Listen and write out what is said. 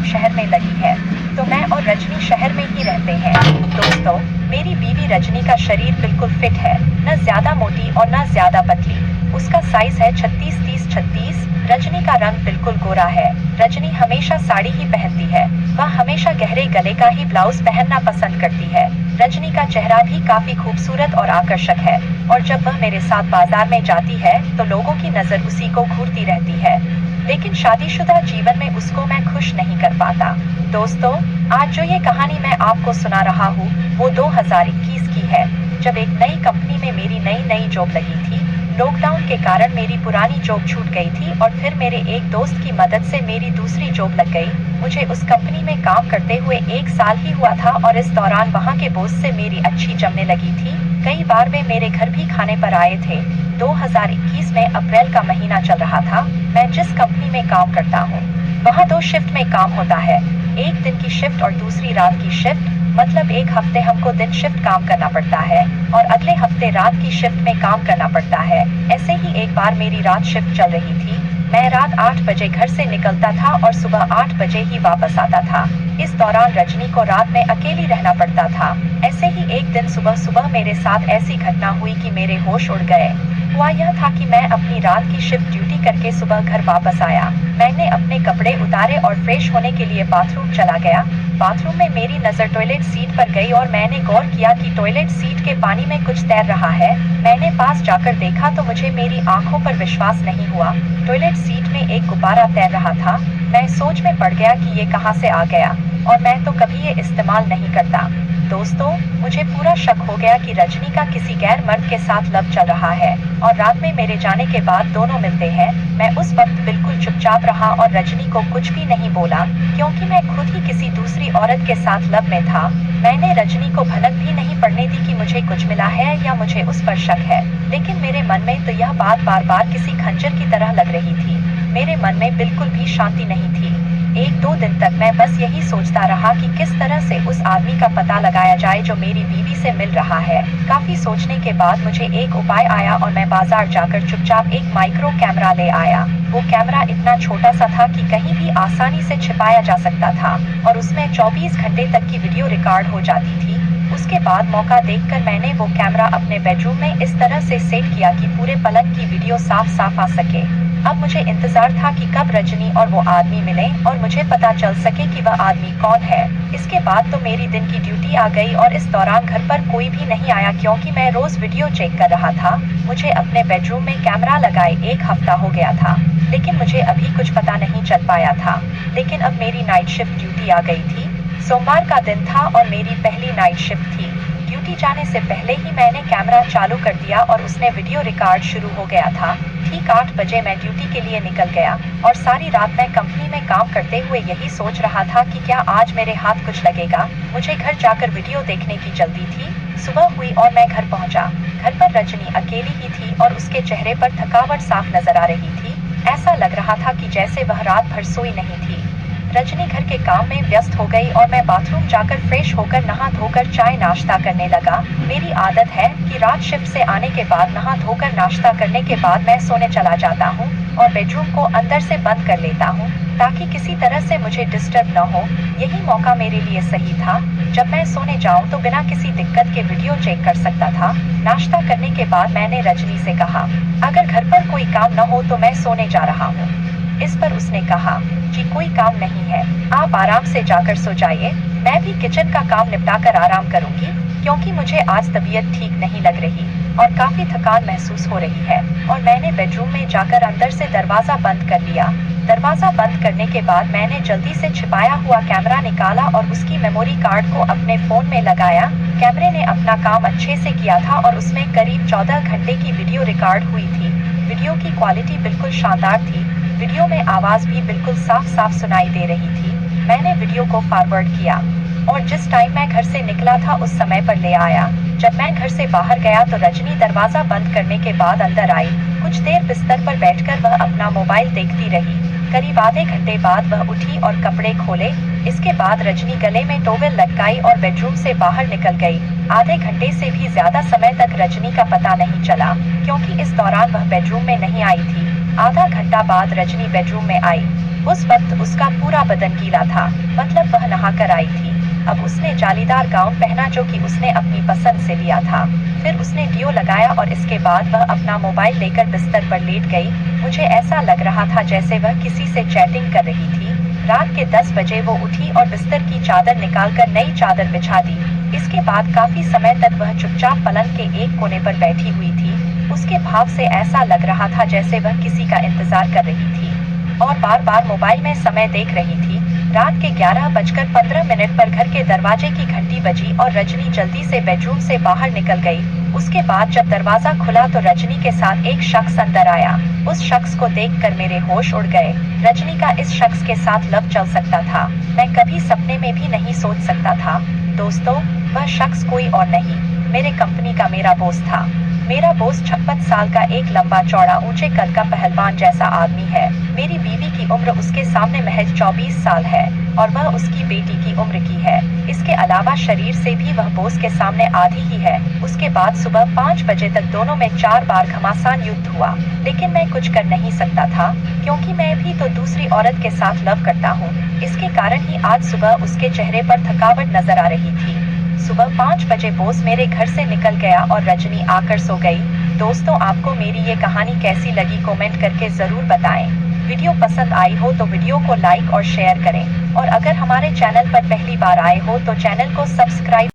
अब शहर में लगी है, तो मैं और रजनी शहर में ही रहते हैं। दोस्तों, मेरी बीवी रजनी का शरीर बिल्कुल फिट है, न ज्यादा मोटी और न ज्यादा पतली। उसका साइज है 36-30-36। रजनी का रंग बिल्कुल गोरा है। रजनी हमेशा साड़ी ही पहनती है। वह हमेशा गहरे गले का ही ब्लाउज पहनना पसंद करती है। रजनी का चेहरा भी काफी खूबसूरत और आकर्षक है, और जब वह मेरे साथ बाजार में जाती है तो लोगों की नजर उसी को घूरती रहती है। लेकिन शादीशुदा जीवन में उसको मैं खुश नहीं कर पाता। दोस्तों, आज जो ये कहानी मैं आपको सुना रहा हूँ वो 2021 की है, जब एक नई कंपनी में मेरी नई जॉब लगी थी। लॉकडाउन के कारण मेरी पुरानी जॉब छूट गई थी और फिर मेरे एक दोस्त की मदद से मेरी दूसरी जॉब लग गई। मुझे उस कंपनी में काम करते हुए 1 साल ही हुआ था और इस दौरान वहाँ के बॉस से मेरी अच्छी जमने लगी थी। कई बार वे मेरे घर भी खाने पर आए थे। 2021 में अप्रैल का महीना चल रहा था। मैं जिस कंपनी में काम करता हूँ वहाँ 2 शिफ्ट में काम होता है, एक दिन की शिफ्ट और दूसरी रात की शिफ्ट। मतलब एक हफ्ते हमको दिन शिफ्ट काम करना पड़ता है और अगले हफ्ते रात की शिफ्ट में काम करना पड़ता है। ऐसे ही एक बार मेरी रात शिफ्ट चल रही थी। मैं रात 8 बजे घर से निकलता था और सुबह 8 बजे ही वापस आता था। इस दौरान रजनी को रात में अकेली रहना पड़ता था। ऐसे ही एक दिन सुबह मेरे साथ ऐसी घटना हुई कि मेरे होश उड़ गए। हुआ यह था कि मैं अपनी रात की शिफ्ट ड्यूटी करके सुबह घर वापस आया। मैंने अपने कपड़े उतारे और फ्रेश होने के लिए बाथरूम चला गया। बाथरूम में मेरी नजर टॉयलेट सीट पर गई और मैंने गौर किया कि टॉयलेट सीट के पानी में कुछ तैर रहा है। मैंने पास जाकर देखा तो मुझे मेरी आंखों पर विश्वास नहीं हुआ। टॉयलेट सीट में एक गुब्बारा तैर रहा था। मैं सोच में पड़ गया कि ये कहाँ से आ गया, और मैं तो कभी ये इस्तेमाल नहीं करता। दोस्तों, मुझे पूरा शक हो गया कि रजनी का किसी गैर मर्द के साथ लव चल रहा है, और रात में मेरे जाने के बाद दोनों मिलते हैं। मैं उस वक्त बिल्कुल चुपचाप रहा और रजनी को कुछ भी नहीं बोला, क्योंकि मैं खुद ही किसी दूसरी औरत के साथ लव में था। मैंने रजनी को भनक भी नहीं पड़ने दी कि मुझे कुछ मिला है या मुझे उस पर शक है। लेकिन मेरे मन में तो यह बात बार किसी खंजर की तरह लग रही थी। मेरे मन में बिल्कुल भी शांति नहीं थी। 1-2 दिन तक मैं बस यही सोचता रहा कि किस तरह से उस आदमी का पता लगाया जाए जो मेरी बीवी से मिल रहा है। काफी सोचने के बाद मुझे एक उपाय आया और मैं बाजार जाकर चुपचाप एक माइक्रो कैमरा ले आया। वो कैमरा इतना छोटा सा था कि कहीं भी आसानी से छिपाया जा सकता था, और उसमें 24 घंटे तक की वीडियो रिकॉर्ड हो जाती थी। उसके बाद मौका देखकर मैंने वो कैमरा अपने बेडरूम में इस तरह से सेट किया कि पूरे पलंग की वीडियो साफ आ सके। अब मुझे इंतजार था कि कब रजनी और वो आदमी मिले और मुझे पता चल सके कि वह आदमी कौन है। इसके बाद तो मेरी दिन की ड्यूटी आ गई और इस दौरान घर पर कोई भी नहीं आया, क्योंकि मैं रोज वीडियो चेक कर रहा था। मुझे अपने बेडरूम में कैमरा लगाए 1 हफ्ता हो गया था, लेकिन मुझे अभी कुछ पता नहीं चल पाया था। लेकिन अब मेरी नाइट शिफ्ट ड्यूटी आ गई थी। सोमवार का दिन था और मेरी पहली नाइट शिफ्ट थी। ड्यूटी जाने से पहले ही मैंने कैमरा चालू कर दिया और उसने वीडियो रिकॉर्ड शुरू हो गया था। ठीक 8 बजे मैं ड्यूटी के लिए निकल गया, और सारी रात मैं कंपनी में काम करते हुए यही सोच रहा था कि क्या आज मेरे हाथ कुछ लगेगा। मुझे घर जाकर वीडियो देखने की जल्दी थी। सुबह हुई और मैं घर पहुंचा। घर पर रजनी अकेली ही थी और उसके चेहरे पर थकावट साफ नजर आ रही थी। ऐसा लग रहा था कि जैसे वह रात भर सोई नहीं थी। रजनी घर के काम में व्यस्त हो गई और मैं बाथरूम जाकर फ्रेश होकर नहा धोकर चाय नाश्ता करने लगा। मेरी आदत है कि रात शिफ्ट से आने के बाद नहा धोकर नाश्ता करने के बाद मैं सोने चला जाता हूँ और बेडरूम को अंदर से बंद कर लेता हूँ, ताकि किसी तरह से मुझे डिस्टर्ब न हो। यही मौका मेरे लिए सही था। जब मैं सोने जाऊँ तो बिना किसी दिक्कत के वीडियो चेक कर सकता था। नाश्ता करने के बाद मैंने रजनी से कहा, अगर घर पर कोई काम न हो तो मैं सोने जा रहा हूँ। इस पर उसने कहा, जी कोई काम नहीं है, आप आराम से जाकर सो जाइए। मैं भी किचन का काम निपटाकर आराम करूंगी, क्योंकि मुझे आज तबीयत ठीक नहीं लग रही और काफी थकान महसूस हो रही है। और मैंने बेडरूम में जाकर अंदर से दरवाजा बंद कर लिया। दरवाजा बंद करने के बाद मैंने जल्दी से छिपाया हुआ कैमरा निकाला और उसकी मेमोरी कार्ड को अपने फोन में लगाया। कैमरे ने अपना काम अच्छे से किया था और उसमें करीब 14 घंटे की वीडियो रिकॉर्ड हुई थी। वीडियो की क्वालिटी बिल्कुल शानदार थी। वीडियो में आवाज भी बिल्कुल साफ सुनाई दे रही थी। मैंने वीडियो को फॉरवर्ड किया और जिस टाइम मैं घर से निकला था उस समय पर ले आया। जब मैं घर से बाहर गया तो रजनी दरवाजा बंद करने के बाद अंदर आई। कुछ देर बिस्तर पर बैठकर वह अपना मोबाइल देखती रही। करीब आधे घंटे बाद वह उठी और कपड़े खोले। इसके बाद रजनी गले में टॉवेल लटकाई और बेडरूम से बाहर निकल गई। आधे घंटे से भी ज्यादा समय तक रजनी का पता नहीं चला, क्योंकि इस दौरान वह बेडरूम में नहीं आई थी। आधा घंटा बाद रजनी बेडरूम में आई। उस वक्त उसका पूरा बदन गीला था, मतलब वह नहाकर आई थी। अब उसने जालीदार गाउन पहना जो कि उसने अपनी पसंद से लिया था। फिर उसने डियो लगाया और इसके बाद वह अपना मोबाइल लेकर बिस्तर पर लेट गई। मुझे ऐसा लग रहा था जैसे वह किसी से चैटिंग कर रही थी। रात के 10 बजे वो उठी और बिस्तर की चादर निकालकर नई चादर बिछा दी। इसके बाद काफी समय तक वह चुपचाप पलंग के एक कोने पर बैठी हुई थी। उसके भाव से ऐसा लग रहा था जैसे वह किसी का इंतजार कर रही थी और बार बार मोबाइल में समय देख रही थी। रात के 11:15 पर घर के दरवाजे की घंटी बजी और रजनी जल्दी से बेडरूम से बाहर निकल गई। उसके बाद जब दरवाजा खुला तो रजनी के साथ एक शख्स अंदर आया। उस शख्स को देखकर मेरे होश उड़ गए। रजनी का इस शख्स के साथ लव चल सकता था, मैं कभी सपने में भी नहीं सोच सकता था। दोस्तों, वह शख्स कोई और नहीं, मेरे कंपनी का मेरा बॉस था। मेरा बॉस 56 साल का एक लंबा चौड़ा ऊंचे कद का पहलवान जैसा आदमी है। मेरी बीवी की उम्र उसके सामने महज 24 साल है और वह उसकी बेटी की उम्र की है। इसके अलावा शरीर से भी वह बॉस के सामने आधी ही है। उसके बाद सुबह 5 बजे तक दोनों में 4 बार घमासान युद्ध हुआ, लेकिन मैं कुछ कर नहीं सकता था क्योंकि मैं भी तो दूसरी औरत के साथ लव करता हूँ। इसके कारण ही आज सुबह उसके चेहरे पर थकावट नजर आ रही थी। सुबह 5 बजे बॉस मेरे घर से निकल गया और रजनी आकर सो गई। दोस्तों, आपको मेरी ये कहानी कैसी लगी कमेंट करके जरूर बताएं। वीडियो पसंद आई हो तो वीडियो को लाइक और शेयर करें और अगर हमारे चैनल पर पहली बार आए हो तो चैनल को सब्सक्राइब